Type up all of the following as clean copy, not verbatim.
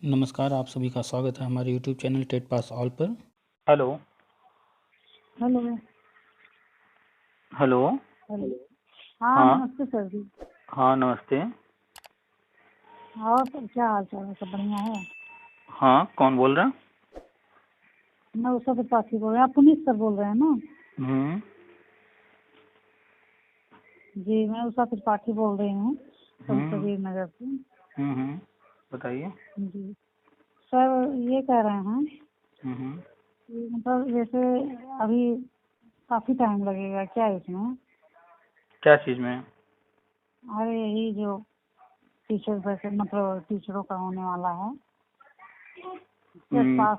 नमस्कार, आप सभी का स्वागत है हमारे YouTube channel TET pass all पर। हेलो। हेलो। हेलो। हेलो। हाँ, हाँ। नमस्ते सर जी। हाँ, नमस्ते। और सर क्या हाल चाल है, सब बढ़िया है? हाँ, कौन बोल रहा? मैं उषा त्रिपाठी बोल रहे हैं। आप पुनीत सर बोल रहे हैं ना? हम्म। जी, मैं उषा त्रिपाठी बोल रही हूँ हम्म। संतकबीर नगर से। बताइए। जी सर, ये कह रहे हैं हम्म। कि मतलब जैसे अभी काफ़ी टाइम लगेगा क्या इसमें? क्या चीज़ में? अरे यही जो टीचर वैसे मतलब टीचरों का होने वाला है टेट हम्म। पास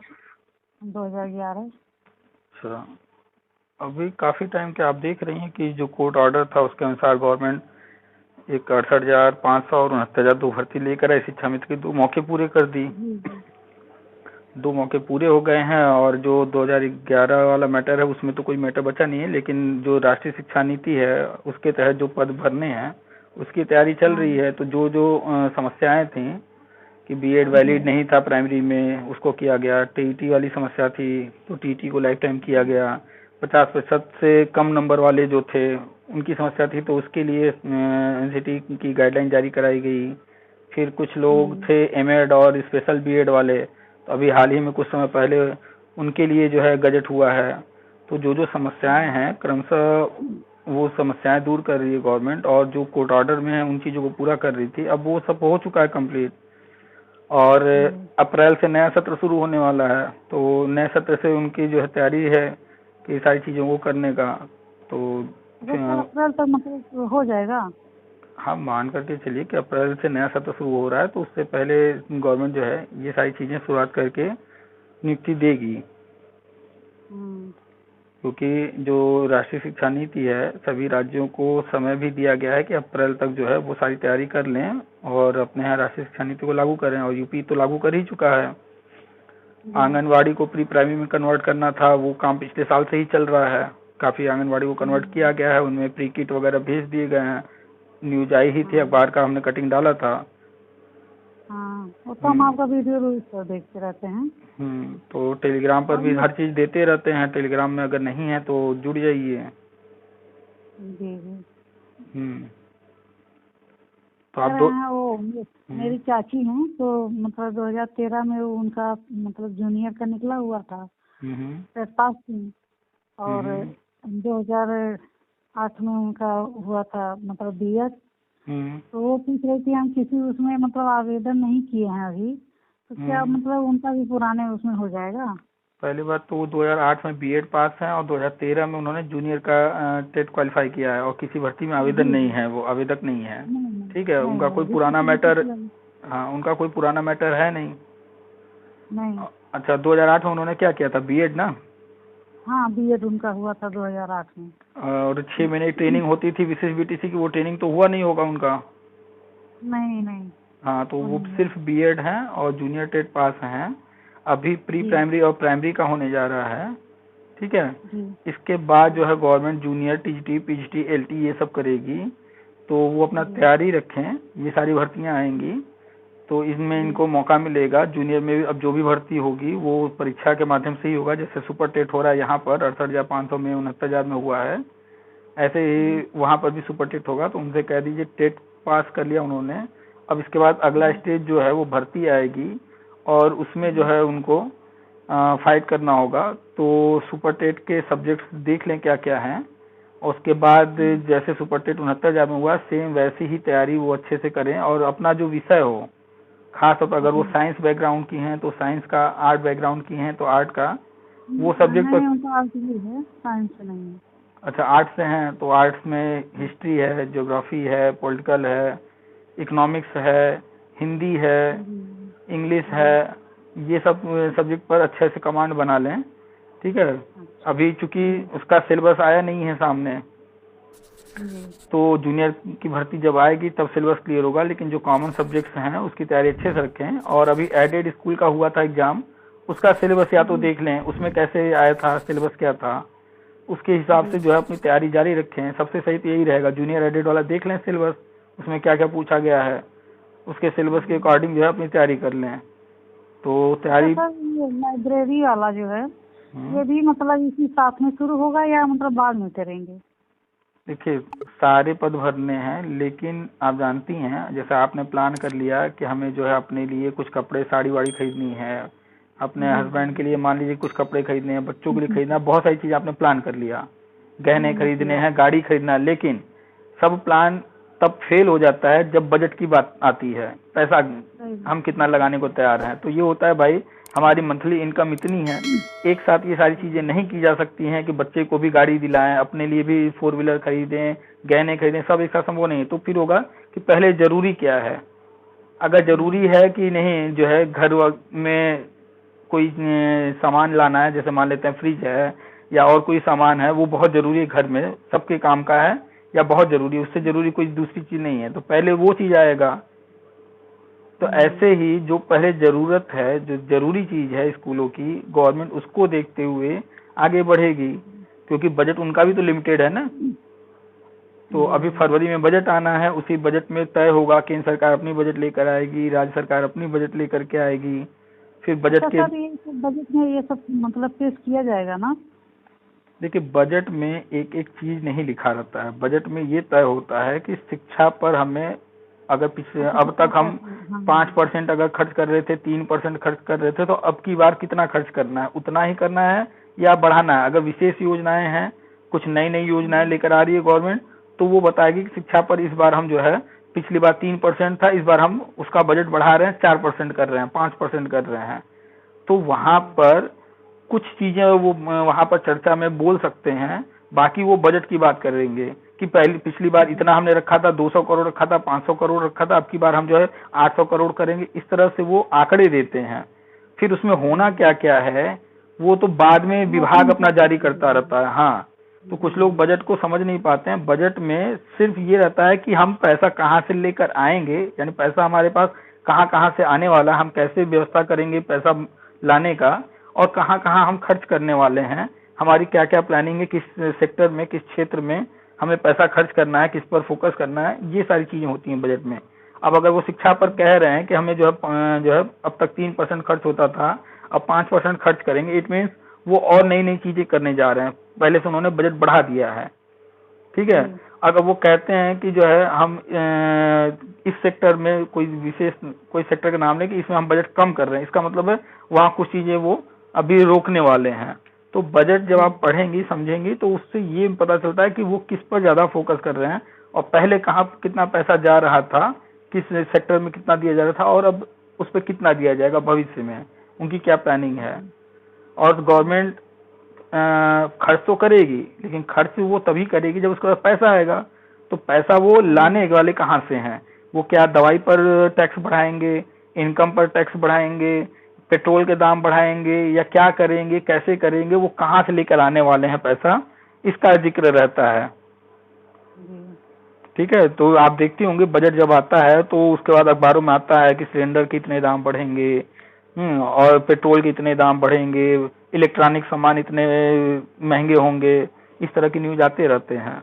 2011। अच्छा, अभी काफ़ी टाइम के आप देख रही हैं कि जो कोर्ट ऑर्डर था उसके अनुसार गवर्नमेंट एक 68,500 और 69,002 भर्ती लेकर आई। शिक्षा मित्र के 2 मौके पूरे कर दी। जी जी 2 मौके पूरे हो गए हैं और जो 2011 वाला मैटर है उसमें तो कोई मैटर बचा नहीं है, लेकिन जो राष्ट्रीय शिक्षा नीति है उसके तहत जो पद भरने हैं उसकी तैयारी चल हाँ रही है। तो जो जो समस्याएं थी कि बीएड जी वैलिड नहीं था प्राइमरी में, उसको किया गया। टीईटी वाली समस्या थी तो टीईटी को लाइफ टाइम किया गया। 50% से कम नंबर वाले जो थे उनकी समस्या थी तो उसके लिए एनसीटी की गाइडलाइन जारी कराई गई। फिर कुछ लोग थे एमएड और स्पेशल बीएड वाले, तो अभी हाल ही में कुछ समय पहले उनके लिए जो है गजट हुआ है। तो जो जो समस्याएं हैं क्रमशः वो समस्याएं दूर कर रही है गवर्नमेंट, और जो कोर्ट ऑर्डर में है उन चीजों को पूरा कर रही थी। अब वो सब हो चुका है कंप्लीट, और अप्रैल से नया सत्र शुरू होने वाला है। तो नए सत्र से उनकी जो है तैयारी है कि सारी चीजों को करने का। तो तो सर अप्रैल तक मतलब हो जाएगा? हम मान करके चलिए कि अप्रैल से नया सत्र शुरू हो रहा है, तो उससे पहले गवर्नमेंट जो है ये सारी चीजें शुरुआत करके नियुक्ति देगी। हम्म। क्योंकि जो राष्ट्रीय शिक्षा नीति है सभी राज्यों को समय भी दिया गया है कि अप्रैल तक जो है वो सारी तैयारी कर लें और अपने यहाँ राष्ट्रीय शिक्षा नीति को लागू करें, और यूपी तो लागू कर ही चुका है। जी आंगनवाड़ी को प्री प्राइमरी में कन्वर्ट करना था, वो काम पिछले साल से ही चल रहा है। काफी आंगनवाड़ी को कन्वर्ट किया गया है, उनमें प्री किट वगैरह भेज दिए गए हैं। न्यूज आई ही थी, हाँ अखबार का हमने कटिंग डाला था। हाँ, वो तो हम आपका वीडियो रोज पर देखते रहते हैं। तो टेलीग्राम पर और भी ये हर चीज देते रहते हैं। टेलीग्राम में अगर नहीं है तो जुड़ जाइए। जी जी हम्म। तो कह आप दो। रहे हैं वो मेरी चाची हैं, तो मतलब 2013 में वो उनका मतलब जूनियर का निकला हुआ था, हम्म। टेट पास थी। और हम्म। 2008 में उनका हुआ था मतलब बीएड। हम्म। तो वो पूछ रही थी हम किसी उसमें मतलब आवेदन नहीं किए हैं अभी, तो क्या हम्म। मतलब उनका भी पुराने उसमें हो जाएगा? पहली बात तो वो 2008 में बीएड पास हैं और 2013 में उन्होंने जूनियर का टेट क्वालिफाई किया है, और किसी भर्ती में आवेदन जी नहीं जी है, वो आवेदक नहीं है। नहीं नहीं ठीक है, नहीं उनका कोई नहीं पुराना रिपीट मैटर। रिपीट हाँ, उनका कोई पुराना मैटर है नहीं। नहीं। अच्छा, 2008 में उन्होंने क्या किया था, बीएड ना? हाँ, बीएड उनका हुआ था 2008 में। और 6 महीने की ट्रेनिंग होती थी विशेष बीटीसी की, वो ट्रेनिंग तो हुआ नहीं होगा उनका। नहीं नहीं, हाँ, तो वो वो नहीं हुआ। सिर्फ बीएड हैं और जूनियर टेट पास हैं। अभी प्री जी प्राइमरी और प्राइमरी का होने जा रहा है। ठीक है। जी इसके बाद जो है government junior TGT PGT LT ये सब करेगी। तो वो अपना जी तैयारी रखें, ये सारी भर्तियां आएंगी तो इसमें जी इनको मौका मिलेगा। जूनियर में भी अब जो भी भर्ती होगी वो परीक्षा के माध्यम से ही होगा। जैसे सुपर टेट हो रहा है यहाँ पर 68,500 में 69,000 में हुआ है, ऐसे ही जी वहाँ पर भी सुपर टेट होगा। तो उनसे कह दीजिए टेट पास कर लिया उन्होंने, अब इसके बाद अगला जी स्टेज जो है वो भर्ती आएगी, और उसमें जो जी है उनको फाइट करना होगा। तो सुपर टेट के सब्जेक्ट्स देख लें क्या क्या हैं, और उसके बाद जी जैसे सुपर टेट 69,000 में हुआ सेम वैसी ही तैयारी वो अच्छे से करें। और अपना जो विषय हो, खास तौर पर अगर वो जी। साइंस बैकग्राउंड की हैं तो साइंस का, आर्ट बैकग्राउंड की हैं तो आर्ट का वो सब्जेक्ट पर। नहीं, उनका आर्ट भी है, साइंस से नहीं है। अच्छा, आर्ट्स से हैं तो आर्ट्स में हिस्ट्री है, ज्योग्राफी है, पॉलिटिकल है, इकोनॉमिक्स है, हिंदी है, जी इंग्लिश जी। है। ये सब सब्जेक्ट पर अच्छे से कमांड बना लें। ठीक है। अच्छा। अभी चूंकि जी उसका सिलेबस आया नहीं है सामने, जी तो जूनियर की भर्ती जब आएगी तब सिलेबस क्लियर होगा। लेकिन जो कॉमन सब्जेक्ट्स हैं उसकी तैयारी अच्छे से रखें। और अभी एडेड स्कूल का हुआ था एग्जाम, उसका सिलेबस या तो जी देख लें उसमें कैसे आया था, सिलेबस क्या था, उसके हिसाब जी से जो है अपनी तैयारी जारी रखें। सबसे सही तो यही रहेगा, जूनियर एडेड वाला देख लें सिलेबस, उसमें क्या क्या पूछा गया है, उसके सिलेबस के जी अकॉर्डिंग जो है अपनी तैयारी कर लें। तो तैयारी सर ये लाइब्रेरी वाला जो है हम्म, ये भी मतलब इसी साथ में शुरू होगा या मतलब बाद में करेंगे? देखिए सारे पद भरने हैं, लेकिन आप जानती हैं जैसे आपने प्लान कर लिया कि हमें जो है अपने लिए कुछ कपड़े साड़ी वाड़ी खरीदनी है, अपने जी हस्बैंड के जी। लिए मान लीजिए कुछ कपड़े खरीदने हैं, बच्चों के लिए खरीदना है, बहुत सारी चीजें आपने प्लान कर लिया, गहने मैंने खरीदने किया। हैं, गाड़ी खरीदना है, लेकिन सब प्लान तब फेल हो जाता है जब बजट की बात आती है, पैसा सही हम बात कितना लगाने को तैयार हैं। तो ये होता है भाई, हमारी मंथली इनकम इतनी है, एक साथ ये सारी चीजें नहीं की जा सकती हैं कि बच्चे को भी गाड़ी दिलाएं, अपने लिए भी 4 व्हीलर खरीदें, गहने खरीदें, सब एक साथ संभव नहीं है। तो फिर होगा कि पहले जरूरी क्या है, अगर जरूरी है कि नहीं जो है घर में कोई सामान लाना है, जैसे मान लेते हैं फ्रिज है या और कोई सामान है, वो बहुत जरूरी है, घर में सबके काम का है या बहुत जरूरी है, उससे जरूरी कोई दूसरी चीज नहीं है, तो पहले वो चीज आएगा। तो ऐसे ही जो पहले जरूरत है, जो जरूरी चीज है स्कूलों की, गवर्नमेंट उसको देखते हुए आगे बढ़ेगी, क्योंकि बजट उनका भी तो लिमिटेड है ना। तो अभी जी। फरवरी में बजट आना है, उसी बजट में तय होगा, केंद्र सरकार अपनी बजट लेकर आएगी, राज्य सरकार अपनी बजट लेकर के आएगी, फिर बजट अच्छा के सर ये सब बजट में ये सब मतलब पेश किया जाएगा ना? देखिए बजट में एक एक चीज नहीं लिखा रहता है, बजट में ये तय होता है कि शिक्षा पर हमें, अगर पिछले अच्छा अब कितना तक हम पैसा? हाँ 5% अगर खर्च कर रहे थे, 3% खर्च कर रहे थे, तो अब की बार कितना खर्च करना है, उतना ही करना है या बढ़ाना है। अगर विशेष योजनाएं हैं, कुछ नई नई योजनाएं लेकर आ रही है गवर्नमेंट, तो वो बताएगी कि शिक्षा पर इस बार हम जो है, पिछली बार 3% था, इस बार हम उसका बजट बढ़ा रहे हैं, 4% कर रहे हैं, 5% कर रहे हैं। तो वहां पर कुछ चीजें वो वहां पर चर्चा में बोल सकते हैं, बाकी वो बजट की बात करेंगे कि पहली पिछली बार इतना हमने रखा था, 200 करोड़ रखा था, 500 करोड़ रखा था, अब की बार हम जो है 800 करोड़ करेंगे, इस तरह से वो आंकड़े देते हैं। फिर उसमें होना क्या क्या है वो तो बाद में वो अपने विभाग अपना हिसाब से जारी किया करता रहता है। हाँ, तो कुछ लोग जाएगा। बजट को समझ नहीं पाते हैं, बजट में सिर्फ ये रहता है कि हम पैसा कहाँ से लेकर आएंगे, यानी पैसा हमारे पास कहाँ कहाँ से आने वाला है, हम कैसे व्यवस्था करेंगे पैसा लाने का, और कहाँ कहाँ हम खर्च करने वाले हैं, हमारी क्या क्या प्लानिंग है, किस सेक्टर में, किस क्षेत्र में हमें पैसा खर्च करना है, किस पर फोकस करना है, ये सारी चीजें होती हैं बजट में। अब अगर वो शिक्षा पर कह रहे हैं कि हमें जो है अब तक 3% खर्च होता था, अब 5% खर्च करेंगे, इट मीन्स वो और नई नई चीजें करने जा रहे हैं, पहले से उन्होंने बजट बढ़ा दिया है। ठीक है। जी अगर वो कहते हैं कि जो है हम इस सेक्टर में कोई विशेष कोई सेक्टर का नाम लें कि इसमें हम बजट कम कर रहे हैं, इसका मतलब है वहाँ कुछ चीजें वो अभी रोकने वाले हैं। तो बजट जब जी आप पढ़ेंगी समझेंगी तो उससे ये पता चलता है कि वो किस पर ज्यादा फोकस कर रहे हैं, और पहले कहाँ कितना पैसा जा रहा था, किस सेक्टर में कितना दिया जा रहा था, और अब उस पर कितना दिया जाएगा भविष्य में, उनकी क्या प्लानिंग है। और गवर्नमेंट खर्च तो करेगी, लेकिन खर्च वो तभी करेगी जब उसके पास पैसा आएगा। तो पैसा वो लाने वाले कहाँ से हैं, वो क्या दवाई पर टैक्स बढ़ाएंगे, इनकम पर टैक्स बढ़ाएंगे, पेट्रोल के दाम बढ़ाएंगे, या क्या करेंगे, कैसे करेंगे, वो कहाँ से लेकर आने वाले हैं पैसा, इसका जिक्र रहता है। जी। ठीक है। तो आप देखते होंगे बजट जब आता है तो उसके बाद अखबारों में आता है कि सिलेंडर के इतने दाम बढ़ेंगे, और पेट्रोल के इतने दाम बढ़ेंगे, इलेक्ट्रॉनिक सामान इतने महंगे होंगे, इस तरह की न्यूज आते रहते हैं।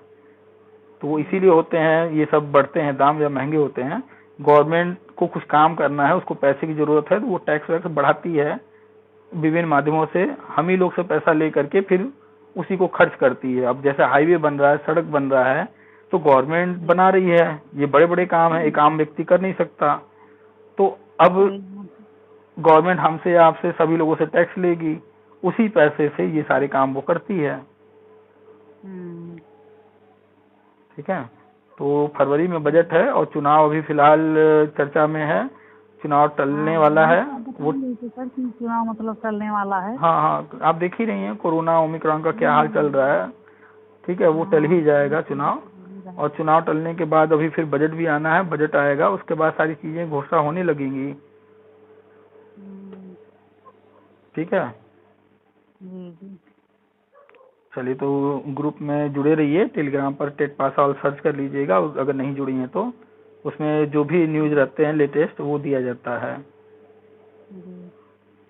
तो वो इसीलिए होते हैं, ये सब बढ़ते हैं दाम जब महंगे होते हैं, गवर्नमेंट को कुछ काम करना है, उसको पैसे की जरूरत है, तो वो टैक्स वैक्स बढ़ाती है विभिन्न माध्यमों से, हम ही लोग से पैसा ले करके फिर उसी को खर्च करती है। अब जैसे हाईवे बन रहा है, सड़क बन रहा है, तो गवर्नमेंट बना रही है, ये बड़े बड़े काम है, एक आम व्यक्ति कर नहीं सकता। तो अब सही बात। गवर्नमेंट हमसे आपसे सभी लोगों से टैक्स लेगी, उसी पैसे से ये सारे काम वो करती है। हम्म। ठीक है। तो फरवरी में बजट है और चुनाव अभी फिलहाल चर्चा में है, चुनाव टलने हाँ वाला वही है। तो आप बता वो रहे थे सर कि चुनाव मतलब चलने वाला है। हाँ हाँ, आप देख ही रही हैं कोरोना ओमिक्रॉन का क्या हाल चल रहा है। ठीक है, वो टल हाँ ही ये जाएगा तो चुनाव, चल ही रहा और है। चुनाव टलने के बाद अभी फिर बजट भी आना है, बजट आएगा उसके बाद सारी चीजें घोषणा होने लगेंगी। हम्म। ठीक है। जी जी। चलिए, तो ग्रुप में जुड़े रहिए, टेलीग्राम पर टेट पास ऑल सर्च कर लीजिएगा, अगर नहीं जुड़ी हैं तो उसमें जो भी न्यूज रहते हैं लेटेस्ट वो दिया जाता है। जी।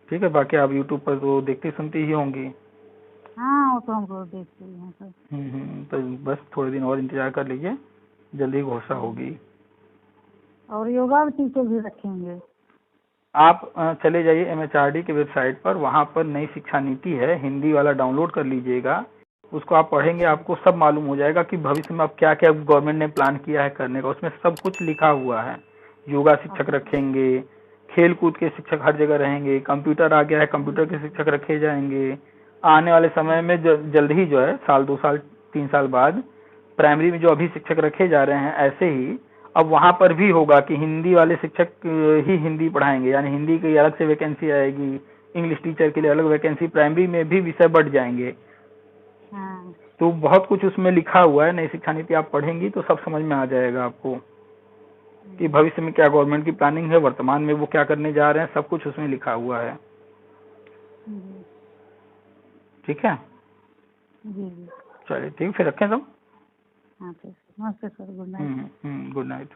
ठीक है। बाकी आप यूट्यूब पर तो देखती सुनती ही होंगी। हाँ वो तो हम रोज देखते ही हैं सर। तो बस थोड़े दिन और इंतजार कर लीजिए, जल्दी घोषणा होगी। और योगा टीचर भी रखेंगे। आप चले जाइए एमएचआरडी के वेबसाइट पर, वहां पर नई शिक्षा नीति है, हिंदी वाला डाउनलोड कर लीजिएगा। उसको आप पढ़ेंगे, आपको सब मालूम हो जाएगा कि भविष्य में अब क्या क्या गवर्नमेंट ने प्लान किया है करने का। उसमें सब कुछ लिखा हुआ है। योगा शिक्षक रखेंगे, खेल कूद के शिक्षक हर जगह रहेंगे, कंप्यूटर आ गया है, कंप्यूटर के शिक्षक रखे जाएंगे। आने वाले समय में जल्द ही जो है, साल 2 साल 3 साल बाद प्राइमरी में जो अभी शिक्षक रखे जा रहे हैं, ऐसे ही अब वहां पर भी होगा कि हिंदी वाले शिक्षक ही हिंदी पढ़ाएंगे, यानी हिंदी की अलग से वैकेंसी आएगी, इंग्लिश टीचर के लिए अलग वैकेंसी, प्राइमरी में भी विषय बढ़ जाएंगे। हाँ। तो बहुत कुछ उसमें लिखा हुआ है। नई शिक्षा नीति आप पढ़ेंगी तो सब समझ में आ जाएगा आपको कि भविष्य में क्या गवर्नमेंट की प्लानिंग है, वर्तमान में वो क्या करने जा रहे हैं, सब कुछ उसमें लिखा हुआ है। जी ठीक है, जी जी। चलिए ठीक, फिर रखें सब। हाँ ठीक, नमस्ते sir, good night. Good night.